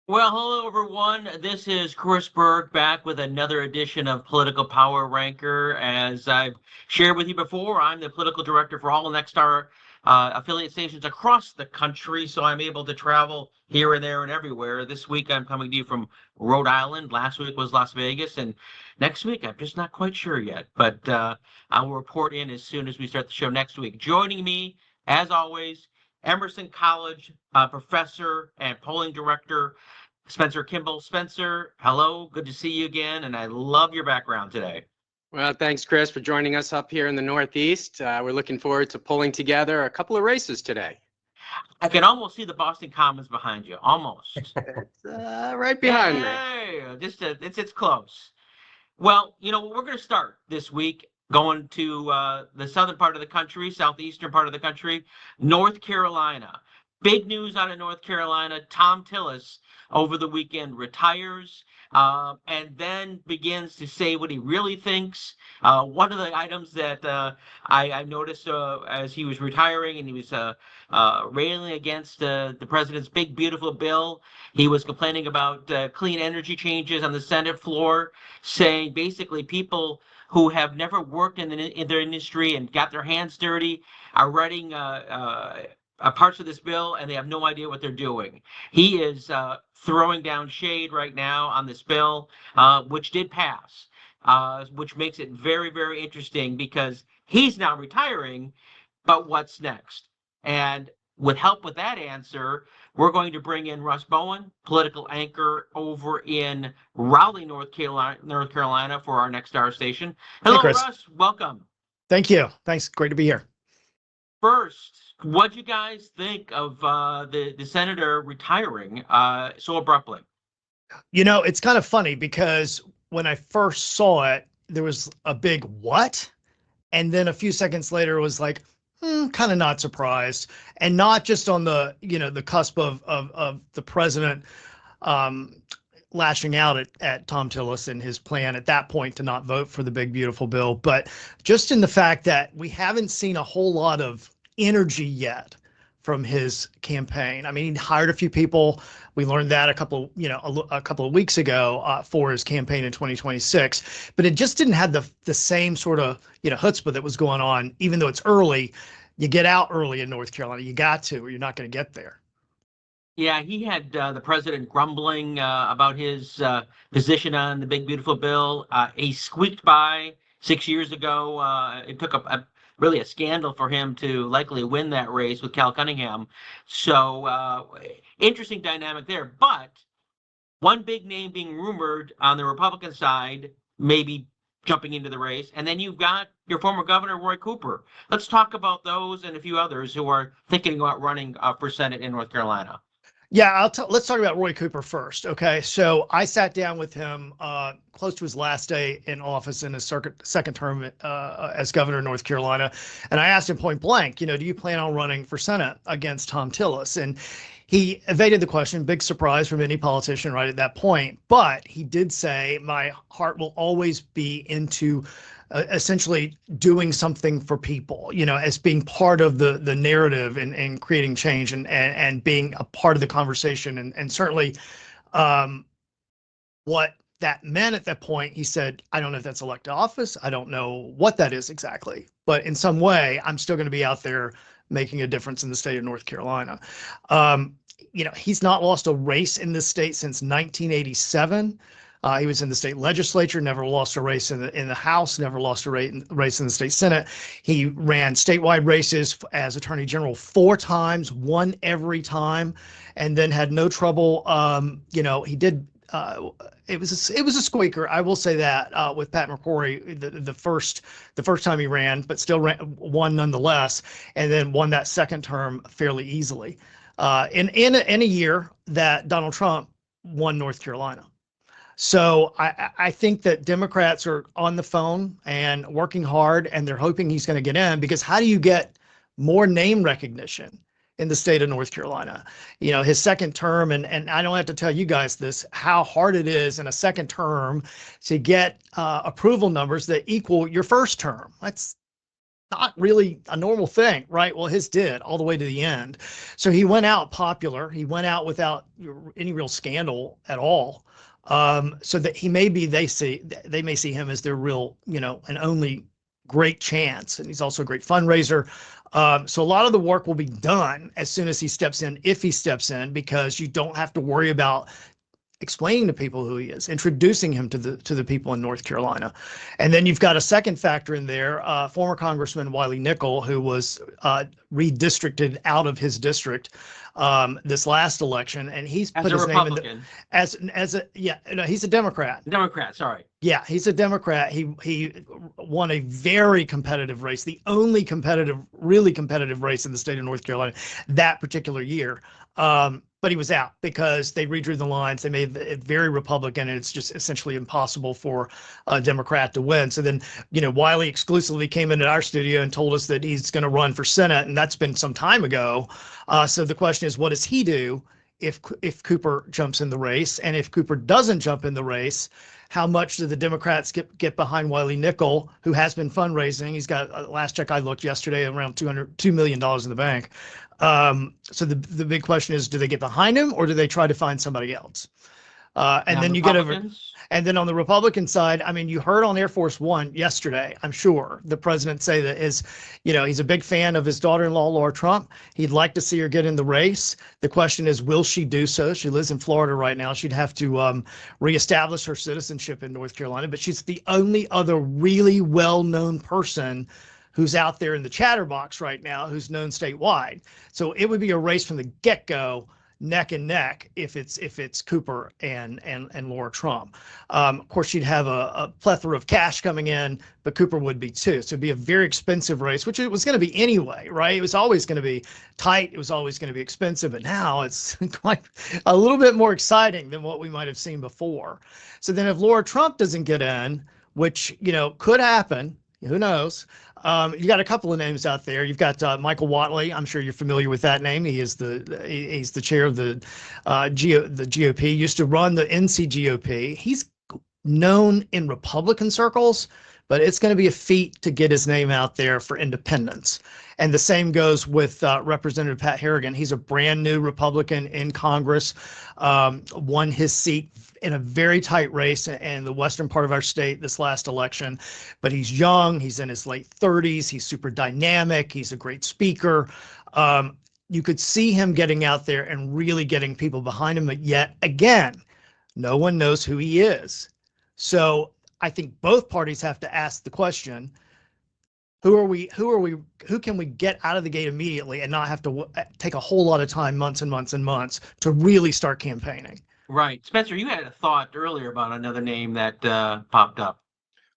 Well, hello everyone. This is Chris Berg back with another edition of Political Power Ranker. As I've shared with you before, I'm the political director for all Nexstar affiliate stations across the country, so I'm able to travel here and there and everywhere. This week I'm coming to you from Rhode Island. Last week was Las Vegas, and next week I'm just not quite sure yet, but I will report in as soon as we start the show next week. Joining me, as always, Emerson College professor and polling director. Spencer Kimball. Spencer, hello. Good to see you again. And I love your background today. Well, thanks, Chris, for joining us up here in the Northeast. We're looking forward to pulling together a couple of races today. I can almost see the Boston Commons behind you. Almost. It's right behind me. Hey, it's close. Well, we're going to start this week going to the southern part of the country, southeastern part of the country, North Carolina. Big news out of North Carolina. Tom Tillis over the weekend retires and then begins to say what he really thinks. One of the items that I noticed as he was retiring and he was railing against the president's big, beautiful bill, he was complaining about clean energy changes on the Senate floor, saying basically people who have never worked in their industry and got their hands dirty are writing parts of this bill and they have no idea what they're doing. He is throwing down shade right now on this bill, which did pass, which makes it very, very interesting because he's now retiring, but what's next? And with help with that answer, we're going to bring in Russ Bowen, political anchor over in Raleigh, North Carolina for our Nexstar station. Hello, Chris. Russ. Welcome. Thank you. Thanks. Great to be here. First, what'd you guys think of the senator retiring so abruptly? It's kind of funny because when I first saw it, there was a big what? And then a few seconds later, it was like, kind of not surprised. And not just on the cusp of the president lashing out at Tom Tillis and his plan at that point to not vote for the big, beautiful bill, but just in the fact that we haven't seen a whole lot of energy yet from his campaign. I mean, he hired a few people. We learned that a couple of weeks ago for his campaign in 2026, but it just didn't have the same sort of chutzpah that was going on. Even though it's early, you get out early in North Carolina. You got to, or you're not going to get there. Yeah, he had the president grumbling about his position on the big beautiful bill. He squeaked by 6 years ago. It took really a scandal for him to likely win that race with Cal Cunningham. So interesting dynamic there. But one big name being rumored on the Republican side, maybe jumping into the race. And then you've got your former governor, Roy Cooper. Let's talk about those and a few others who are thinking about running for Senate in North Carolina. Yeah, let's talk about Roy Cooper first. Okay, so I sat down with him close to his last day in office in his second term as governor of North Carolina, and I asked him point blank, do you plan on running for Senate against Tom Tillis? And he evaded the question, big surprise from any politician right at that point. But he did say, my heart will always be into essentially doing something for people, as being part of the narrative and creating change and being a part of the conversation. And certainly what that meant at that point, he said, I don't know if that's elected office. I don't know what that is exactly, but in some way, I'm still going to be out there making a difference in the state of North Carolina. He's not lost a race in this state since 1987. He was in the state legislature, never lost a race in the House, never lost a race in the state Senate. He ran statewide races as Attorney General 4 times, won every time, and then had no trouble. He did. It was a squeaker, I will say that, with Pat McCrory the first time he ran, but still won nonetheless, and then won that second term fairly easily. In a year that Donald Trump won North Carolina. So I think that Democrats are on the phone and working hard, and they're hoping he's going to get in, because how do you get more name recognition in the state of North Carolina? His second term, and I don't have to tell you guys this, how hard it is in a second term to get approval numbers that equal your first term. not really a normal thing, right? Well, his did all the way to the end. So he went out popular. He went out without any real scandal at all. So that he may be, they may see him as their real, and only great chance. And he's also a great fundraiser. So a lot of the work will be done as soon as he steps in, if he steps in, because you don't have to worry about explaining to people who he is, introducing him to the people in North Carolina. And then you've got a second factor in there, former Congressman Wiley Nickel, who was redistricted out of his district this last election, and he's put his name in he's a Democrat. Democrat, sorry. Yeah, he's a Democrat. He won a very competitive race, the only really competitive race in the state of North Carolina that particular year. But he was out because they redrew the lines. They made it very Republican, and it's just essentially impossible for a Democrat to win. So then, Wiley exclusively came into our studio and told us that he's going to run for Senate, and that's been some time ago. So the question is, what does he do if Cooper jumps in the race? And if Cooper doesn't jump in the race, how much do the Democrats get behind Wiley Nickel, who has been fundraising? He's got, last check I looked yesterday, around $2 million in the bank. So the big question is, do they get behind him, or do they try to find somebody else? And then you get over, and then on the Republican side, I mean, you heard on Air Force One yesterday, I'm sure, the president say that he's a big fan of his daughter-in-law, Laura Trump. He'd like to see her get in the race. The question is, will she do so? She lives in Florida right now. She'd have to reestablish her citizenship in North Carolina, but she's the only other really well-known person who's out there in the chatterbox right now, who's known statewide. So it would be a race from the get-go, neck and neck, if it's Cooper and Laura Trump. Of course, she'd have a plethora of cash coming in, but Cooper would be too. So it'd be a very expensive race, which it was going to be anyway, right? It was always going to be tight. It was always going to be expensive, but now it's quite a little bit more exciting than what we might have seen before. So then if Laura Trump doesn't get in, which, could happen, who knows? You got a couple of names out there. You've got Michael Whatley. I'm sure you're familiar with that name. He's the chair of the GOP. Used to run the NCGOP. He's known in Republican circles, but it's going to be a feat to get his name out there for independents. And the same goes with Representative Pat Harrigan. He's a brand new Republican in Congress, won his seat in a very tight race in the western part of our state this last election. But he's young. He's in his late 30s. He's super dynamic. He's a great speaker. You could see him getting out there and really getting people behind him. But yet again, no one knows who he is. So I think both parties have to ask the question, who can we get out of the gate immediately and not have to take a whole lot of time, months and months and months, to really start campaigning? Right. Spencer, you had a thought earlier about another name that popped up.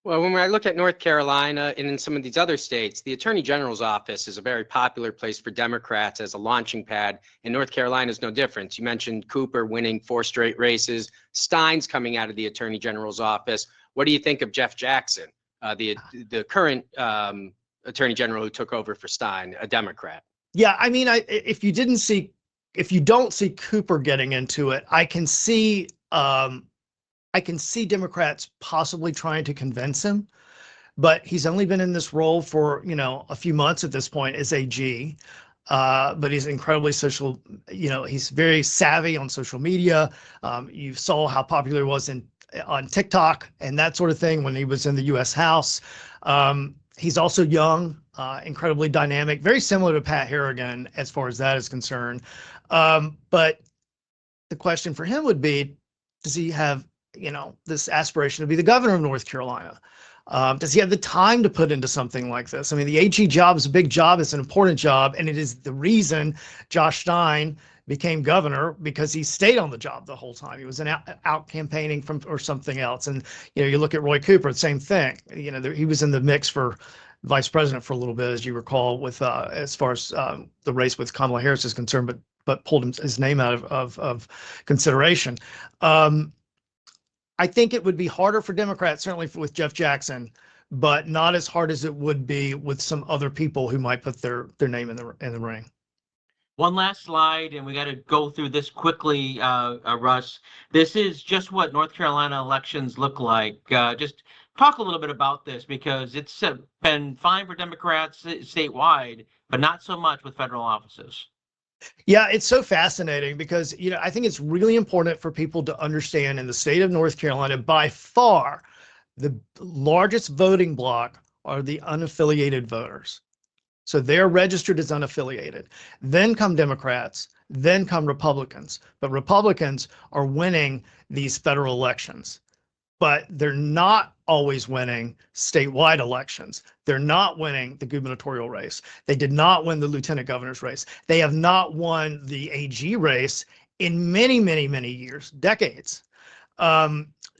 Well, when I look at North Carolina and in some of these other states, the Attorney General's office is a very popular place for Democrats as a launching pad, and North Carolina is no different. You mentioned Cooper winning 4 straight races. Stein's coming out of the Attorney General's office. What do you think of Jeff Jackson, the current Attorney General who took over for Stein, a Democrat? Yeah, I mean, if you don't see Cooper getting into it, I can see Democrats possibly trying to convince him, but he's only been in this role for, a few months at this point as AG. But he's incredibly social, he's very savvy on social media. You saw how popular he was on TikTok and that sort of thing when he was in the U.S. House. He's also young, incredibly dynamic, very similar to Pat Harrigan as far as that is concerned. But the question for him would be, does he have, this aspiration to be the governor of North Carolina? Does he have the time to put into something like this? I mean, the AG job is a big job. It's an important job. And it is the reason Josh Stein became governor, because he stayed on the job the whole time. He was out campaigning or something else. And, you look at Roy Cooper, the same thing. He was in the mix for vice president for a little bit, as you recall, with as far as the race with Kamala Harris is concerned, but pulled his name out of consideration. I think it would be harder for Democrats, certainly with Jeff Jackson, but not as hard as it would be with some other people who might put their name in the ring. One last slide, and we got to go through this quickly, Russ. This is just what North Carolina elections look like. Just talk a little bit about this because it's been fine for Democrats statewide, but not so much with federal offices. Yeah, it's so fascinating because, I think it's really important for people to understand in the state of North Carolina, by far, the largest voting bloc are the unaffiliated voters. So they're registered as unaffiliated. Then come Democrats, then come Republicans. But Republicans are winning these federal elections, but they're not always winning statewide elections. They're not winning the gubernatorial race. They did not win the lieutenant governor's race. They have not won the AG race in many, many, many years, decades.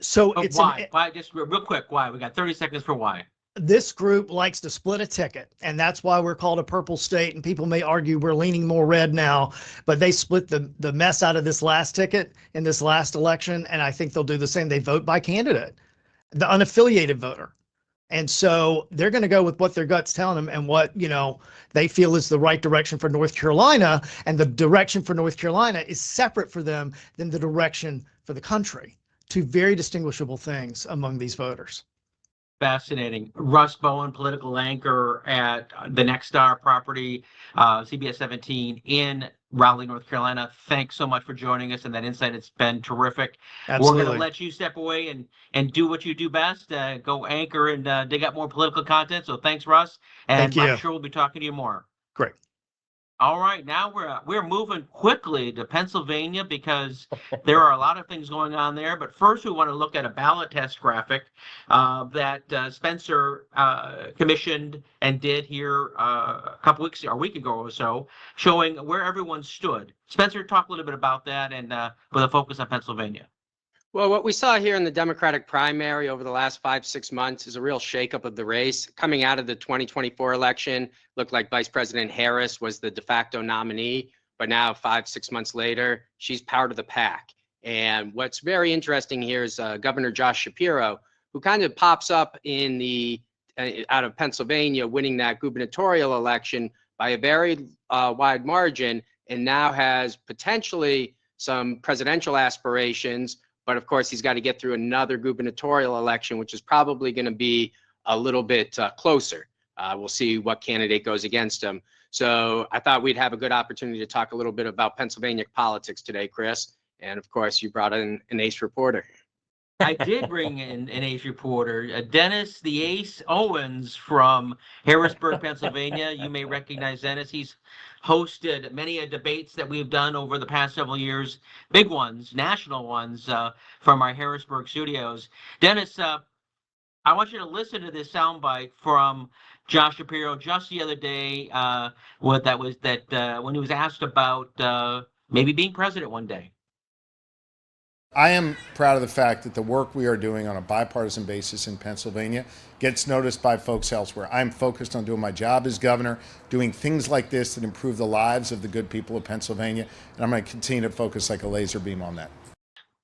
So But it's why? Why? Just real quick, why? We got 30 seconds for why. This group likes to split a ticket, and that's why we're called a purple state. And people may argue we're leaning more red now, but they split the mess out of this last ticket in this last election, and I think they'll do the same. They vote by candidate, the unaffiliated voter. And so they're going to go with what their gut's telling them and what, they feel is the right direction for North Carolina. And the direction for North Carolina is separate for them than the direction for the country. Two very distinguishable things among these voters. Fascinating. Russ Bowen, political anchor at the Nexstar property, CBS 17 in Raleigh, North Carolina. Thanks so much for joining us and that insight. It's been terrific. Absolutely. We're going to let you step away and do what you do best. Go anchor and dig up more political content. So thanks, Russ. And Thank you. I'm sure we'll be talking to you more. Great. All right, now we're moving quickly to Pennsylvania because there are a lot of things going on there. But first, we want to look at a ballot test graphic that Spencer commissioned and did here a week ago or so, showing where everyone stood. Spencer, talk a little bit about that and with a focus on Pennsylvania. Well, what we saw here in the Democratic primary over the last 5-6 months is a real shakeup of the race. Coming out of the 2024 election, looked like Vice President Harris was the de facto nominee, but now 5-6 months later, she's part of the pack. And what's very interesting here is Governor Josh Shapiro, who kind of pops up in the out of Pennsylvania, winning that gubernatorial election by a very wide margin, and now has potentially some presidential aspirations. But of course, he's got to get through another gubernatorial election, which is probably going to be a little bit closer. We'll see what candidate goes against him. So I thought we'd have a good opportunity to talk a little bit about Pennsylvania politics today, Chris. And of course, you brought in an ace reporter. I did bring in an ace reporter, Dennis the Ace Owens from Harrisburg, Pennsylvania. You may recognize Dennis. He's hosted many debates that we've done over the past several years, big ones, national ones from our Harrisburg studios. Dennis, I want you to listen to this soundbite from Josh Shapiro just the other day when he was asked about maybe being president one day. I am proud of the fact that the work we are doing on a bipartisan basis in Pennsylvania gets noticed by folks elsewhere. I'm focused on doing my job as governor, doing things like this that improve the lives of the good people of Pennsylvania, and I'm going to continue to focus like a laser beam on that.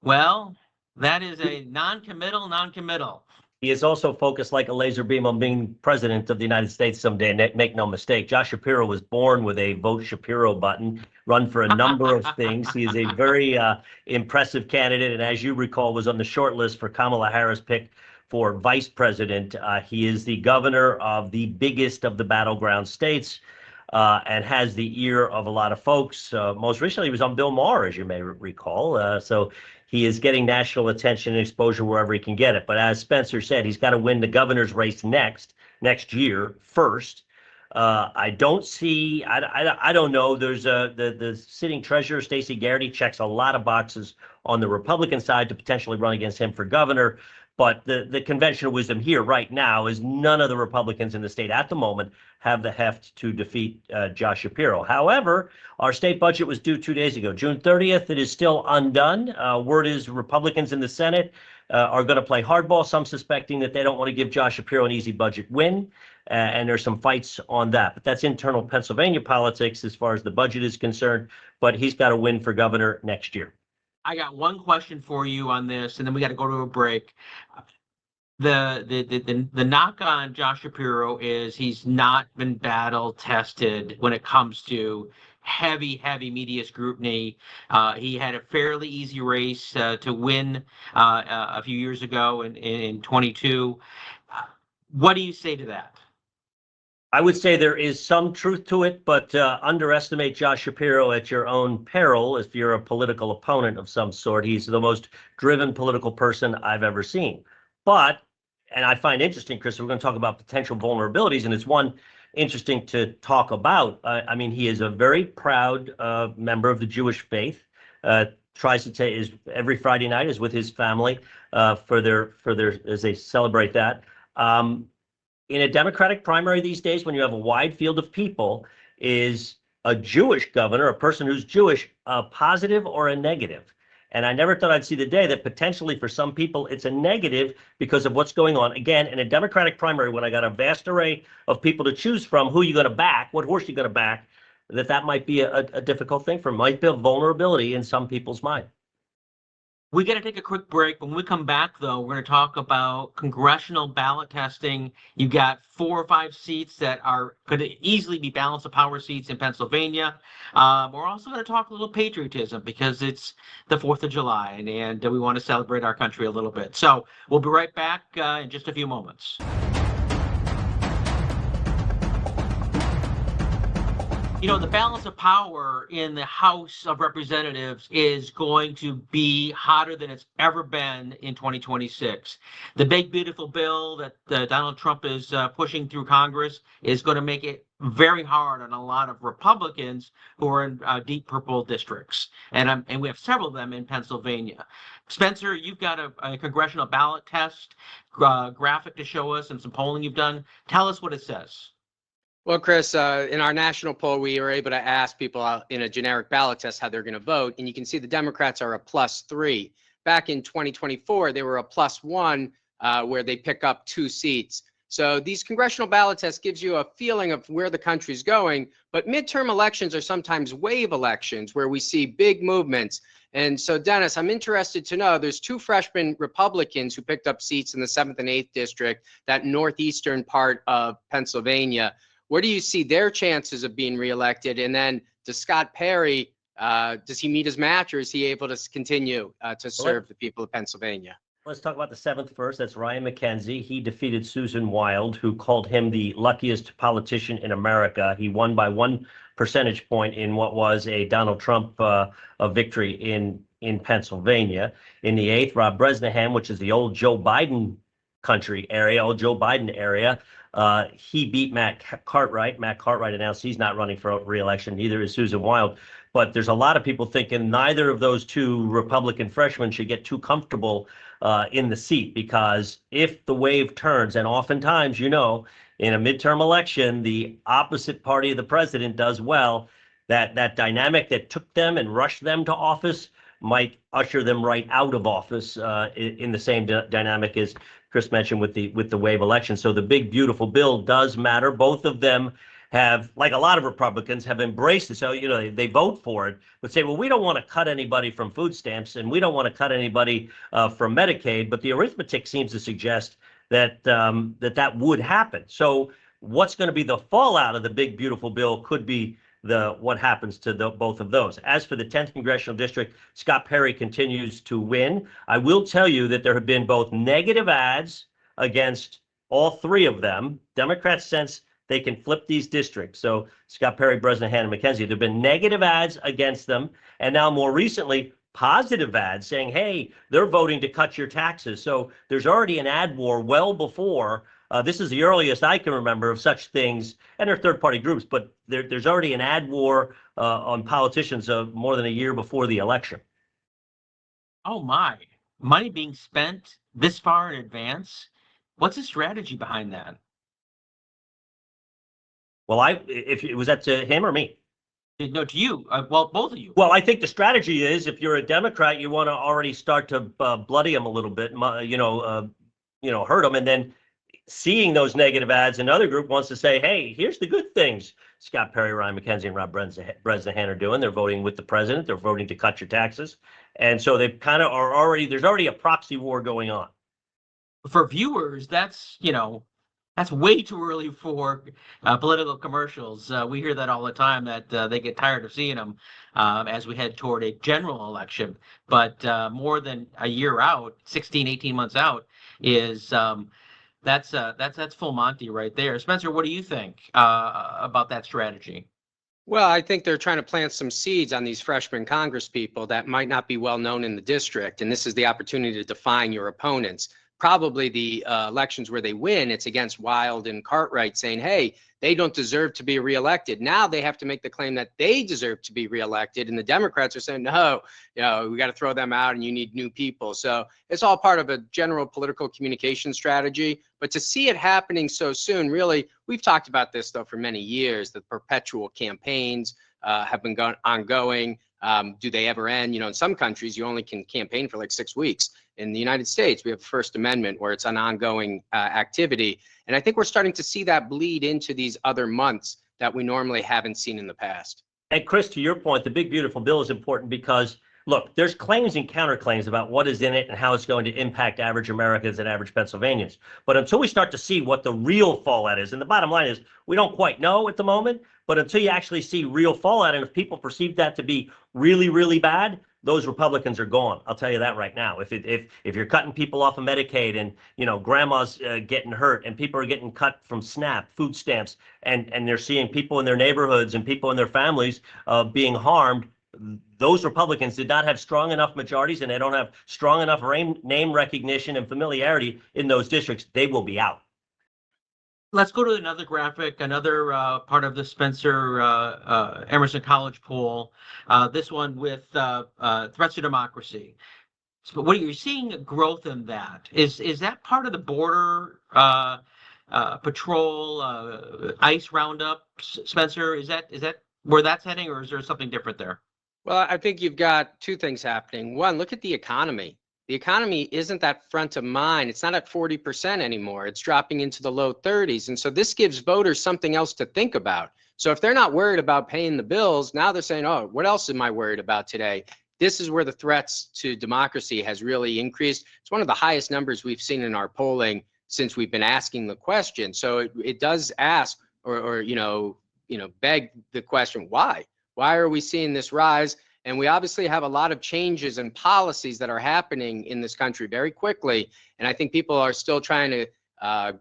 Well, that is a non-committal. He is also focused like a laser beam on being president of the United States someday. Make no mistake, Josh Shapiro was born with a Vote Shapiro button, run for a number of things. He is a very impressive candidate, and as you recall, was on the short list for Kamala Harris' pick for vice president. He is the governor of the biggest of the battleground states and has the ear of a lot of folks. Most recently, he was on Bill Maher, as you may recall. So he is getting national attention and exposure wherever he can get it. But as Spencer said, he's got to win the governor's race next year first. I don't see. I don't know. There's the sitting treasurer, Stacey Garrity, checks a lot of boxes on the Republican side to potentially run against him for governor. But the conventional wisdom here right now is none of the Republicans in the state at the moment have the heft to defeat Josh Shapiro. However, our state budget was due 2 days ago, June 30th. It is still undone. Word is Republicans in the Senate are going to play hardball, some suspecting that they don't want to give Josh Shapiro an easy budget win. And there's some fights on that. But that's internal Pennsylvania politics as far as the budget is concerned. But he's got to win for governor next year. I got one question for you on this, and then we got to go to a break. The knock on Josh Shapiro is he's not been battle tested when it comes to heavy media scrutiny. He had a fairly easy race to win a few years ago in 22. What do you say to that? I would say there is some truth to it, but underestimate Josh Shapiro at your own peril if you're a political opponent of some sort. He's the most driven political person I've ever seen. But, and I find interesting, Chris, we're going to talk about potential vulnerabilities, and it's one interesting to talk about. I mean, he is a very proud member of the Jewish faith. Tries to take is every Friday night is with his family for their as they celebrate that. In a Democratic primary these days, when you have a wide field of people, is a Jewish governor, a person who's Jewish, a positive or a negative? And I never thought I'd see the day that potentially for some people it's a negative because of what's going on. Again, in a Democratic primary, when I got a vast array of people to choose from, who you going to back, what horse you going to back, that might be a difficult thing for them, might be a vulnerability in some people's mind. We got to take a quick break. When we come back, though, we're going to talk about congressional ballot testing. You got 4 or 5 seats that could easily be balance of power seats in Pennsylvania. We're also going to talk a little patriotism because it's the 4th of July, and we want to celebrate our country a little bit. So we'll be right back in just a few moments. You know, the balance of power in the House of Representatives is going to be hotter than it's ever been in 2026. The big, beautiful bill that Donald Trump is pushing through Congress is going to make it very hard on a lot of Republicans who are in deep purple districts. And we have several of them in Pennsylvania. Spencer, you've got a congressional ballot test graphic to show us and some polling you've done. Tell us what it says. Well, Chris, in our national poll, we were able to ask people in a generic ballot test how they're going to vote, and you can see the Democrats are a +3. Back in 2024, they were a +1, where they pick up 2 seats. So these congressional ballot tests gives you a feeling of where the country's going, but midterm elections are sometimes wave elections where we see big movements. And so, Dennis, I'm interested to know, there's 2 freshman Republicans who picked up seats in the 7th and 8th district, that northeastern part of Pennsylvania. Where do you see their chances of being reelected? And then does Scott Perry, does he meet his match, or is he able to continue to serve the people of Pennsylvania? Let's talk about the 7th first. That's Ryan McKenzie. He defeated Susan Wild, who called him the luckiest politician in America. He won by 1 percentage point in what was a Donald Trump victory in Pennsylvania. In the 8th, Rob Bresnahan, which is the old Joe Biden area, he beat Matt Cartwright. Matt Cartwright announced he's not running for re-election. Neither is Susan Wild. But there's a lot of people thinking neither of those 2 Republican freshmen should get too comfortable in the seat, because if the wave turns, and oftentimes, you know, in a midterm election, the opposite party of the president does well, that dynamic that took them and rushed them to office might usher them right out of office in the same dynamic as Chris mentioned with the wave election. So the big, beautiful bill does matter. Both of them have, like a lot of Republicans, have embraced it. So, you know, they vote for it, but say, well, we don't want to cut anybody from food stamps and we don't want to cut anybody from Medicaid. But the arithmetic seems to suggest that that would happen. So what's going to be the fallout of the big, beautiful bill could be what happens to both of those. As for the 10th congressional district, Scott Perry continues to win. I will tell you that there have been both negative ads against all 3 of them. Democrats sense they can flip these districts. So Scott Perry, Bresnahan, and McKenzie, there have been negative ads against them. And now more recently, positive ads saying, hey, they're voting to cut your taxes. So there's already an ad war well before. This is the earliest I can remember of such things, and they're third-party groups, but there's already an ad war on politicians more than a year before the election. Oh my, money being spent this far in advance? What's the strategy behind that? Well, was that to him or me? No, to you. Well, both of you. Well, I think the strategy is, if you're a Democrat, you want to already start to bloody them a little bit, hurt them, and then seeing those negative ads, another group wants to say, hey, here's the good things Scott Perry, Ryan McKenzie, and Rob Bresnahan are doing. They're voting with the president. They're voting to cut your taxes. And so they kind of there's already a proxy war going on. For viewers, that's, That's way too early for political commercials. We hear that all the time that they get tired of seeing them as we head toward a general election. But more than a year out, 16, 18 months out, is that's full Monty right there. Spencer, what do you think about that strategy? Well, I think they're trying to plant some seeds on these freshman Congress people that might not be well known in the district. And this is the opportunity to define your opponents. Probably the elections where they win, it's against Wild and Cartwright saying, hey, they don't deserve to be reelected. Now they have to make the claim that they deserve to be reelected. And the Democrats are saying, no, we got to throw them out and you need new people. So it's all part of a general political communication strategy. But to see it happening so soon, really, we've talked about this, though, for many years. The perpetual campaigns have been ongoing. Do they ever end? In some countries, you only can campaign for like 6 weeks. In the United States, we have the First Amendment where it's an ongoing activity. And I think we're starting to see that bleed into these other months that we normally haven't seen in the past. And Chris, to your point, the big beautiful bill is important because, look, there's claims and counterclaims about what is in it and how it's going to impact average Americans and average Pennsylvanians. But until we start to see what the real fallout is, and the bottom line is we don't quite know at the moment, but until you actually see real fallout, and if people perceive that to be really, really bad, those Republicans are gone. I'll tell you that right now. If you're cutting people off of Medicaid and grandma's getting hurt and people are getting cut from SNAP, food stamps, and they're seeing people in their neighborhoods and people in their families being harmed, those Republicans did not have strong enough majorities and they don't have strong enough name recognition and familiarity in those districts. They will be out. Let's go to another graphic, another part of the Spencer Emerson College poll. This one with threats to democracy. So what you're seeing growth in that is that part of the border patrol, ICE roundup, Spencer? Is that where that's heading, or is there something different there? Well, I think you've got two things happening. One, look at the economy. The economy isn't that front of mind. It's not at 40% anymore. It's dropping into the low 30s. And so this gives voters something else to think about. So if they're not worried about paying the bills, now they're saying, oh, what else am I worried about today? This is where the threats to democracy has really increased. It's one of the highest numbers we've seen in our polling since we've been asking the question. So it does ask or beg the question, why? Why are we seeing this rise? And we obviously have a lot of changes and policies that are happening in this country very quickly. And I think people are still trying to,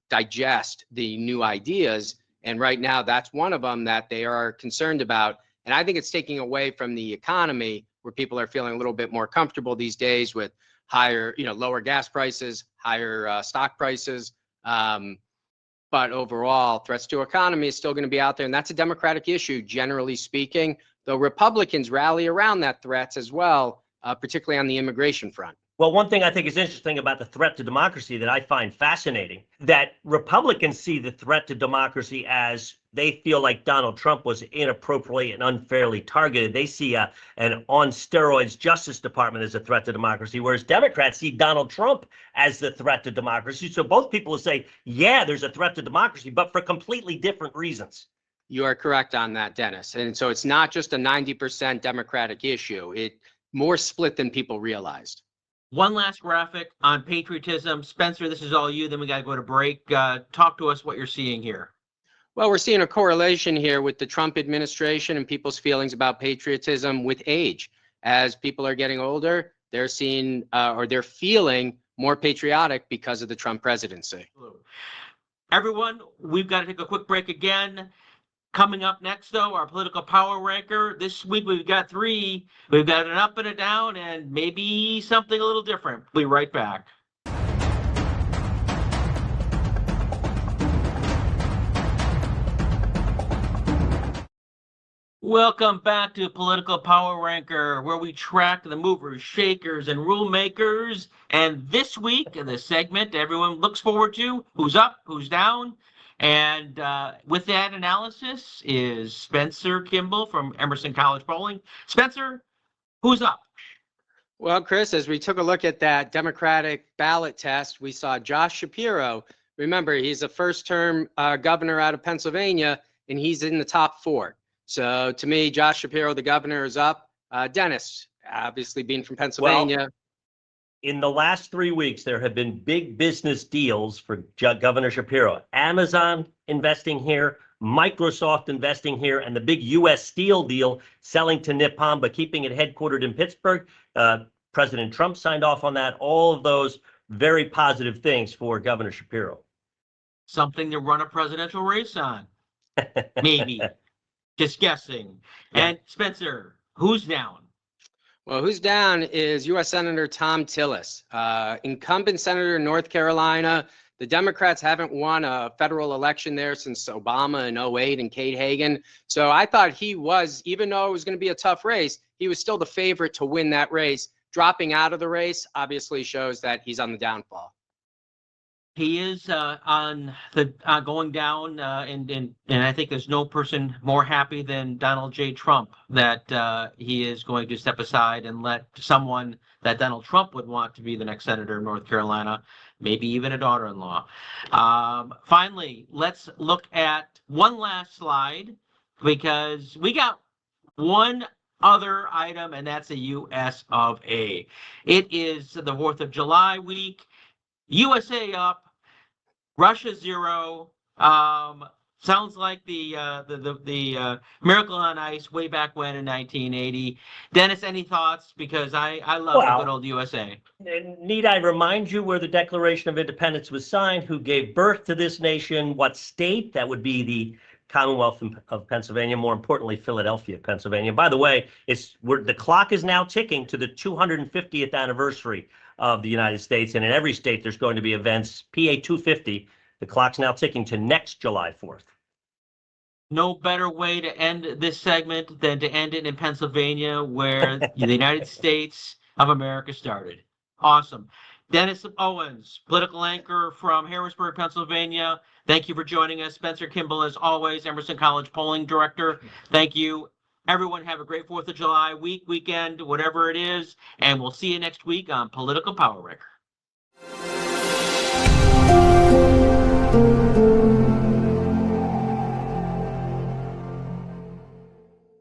digest the new ideas. And right now, that's one of them that they are concerned about. And I think it's taking away from the economy where people are feeling a little bit more comfortable these days with higher, lower gas prices, higher stock prices. But overall, threats to economy is still going to be out there. And that's a Democratic issue, generally speaking, though Republicans rally around that threats as well, particularly on the immigration front. Well, one thing I think is interesting about the threat to democracy that I find fascinating, that Republicans see the threat to democracy as they feel like Donald Trump was inappropriately and unfairly targeted. They see an on steroids Justice Department as a threat to democracy, whereas Democrats see Donald Trump as the threat to democracy. So both people will say, yeah, there's a threat to democracy, but for completely different reasons. You are correct on that, Dennis. And so it's not just a 90% Democratic issue. It's more split than people realized. One last graphic on patriotism. Spencer, this is all you. Then we got to go to break. Talk to us what you're seeing here. Well, we're seeing a correlation here with the Trump administration and people's feelings about patriotism with age. As people are getting older, they're seeing or they're feeling more patriotic because of the Trump presidency. Everyone, we've got to take a quick break again. Coming up next, though, our political power ranker. This week we've got 3. We've got an up and a down and maybe something a little different. We'll be right back. Welcome back to Political Power Ranker, where we track the movers, shakers, and rule makers. And this week, in the segment everyone looks forward to, who's up, who's down. And with that analysis is Spencer Kimball from Emerson College Polling. Spencer, who's up? Well, Chris, as we took a look at that Democratic ballot test, we saw Josh Shapiro. Remember, he's a first-term governor out of Pennsylvania, and he's in the top 4. So to me, Josh Shapiro, the governor, is up. Dennis, obviously being from Pennsylvania. In the last 3 weeks, there have been big business deals for Governor Shapiro. Amazon investing here, Microsoft investing here, and the big U.S. Steel deal selling to Nippon, but keeping it headquartered in Pittsburgh. President Trump signed off on that. All of those very positive things for Governor Shapiro. Something to run a presidential race on. Maybe. Just guessing. Yeah. And Spencer, who's down? Well, who's down is U.S. Senator Tom Tillis, incumbent senator in North Carolina. The Democrats haven't won a federal election there since Obama in 2008 and Kate Hagan. So I thought he was, even though it was going to be a tough race, he was still the favorite to win that race. Dropping out of the race obviously shows that he's on the downfall. He is on the going down, and I think there's no person more happy than Donald J. Trump that he is going to step aside and let someone that Donald Trump would want to be the next senator of North Carolina, maybe even a daughter-in-law. Finally, let's look at one last slide because we got one other item, and that's a US of A. It is the 4th of July week. USA up, Russia 0. Sounds like the Miracle on Ice way back when in 1980. Dennis, any thoughts? Because I love the good old USA. Need I remind you where the Declaration of Independence was signed? Who gave birth to this nation? What state? That would be the Commonwealth of Pennsylvania. More importantly, Philadelphia, Pennsylvania. By the way, the clock is now ticking to the 250th anniversary of the United States, and in every state there's going to be events. PA 250, the clock's now ticking to next July 4th. No better way to end this segment than to end it in Pennsylvania, where the United States of America started. Awesome. Dennis Owens, political anchor from Harrisburg, Pennsylvania. Thank you for joining us. Spencer Kimball, as always, Emerson College Polling Director. Thank you. Everyone have a great 4th of July weekend, whatever it is, and we'll see you next week on Political Power Record.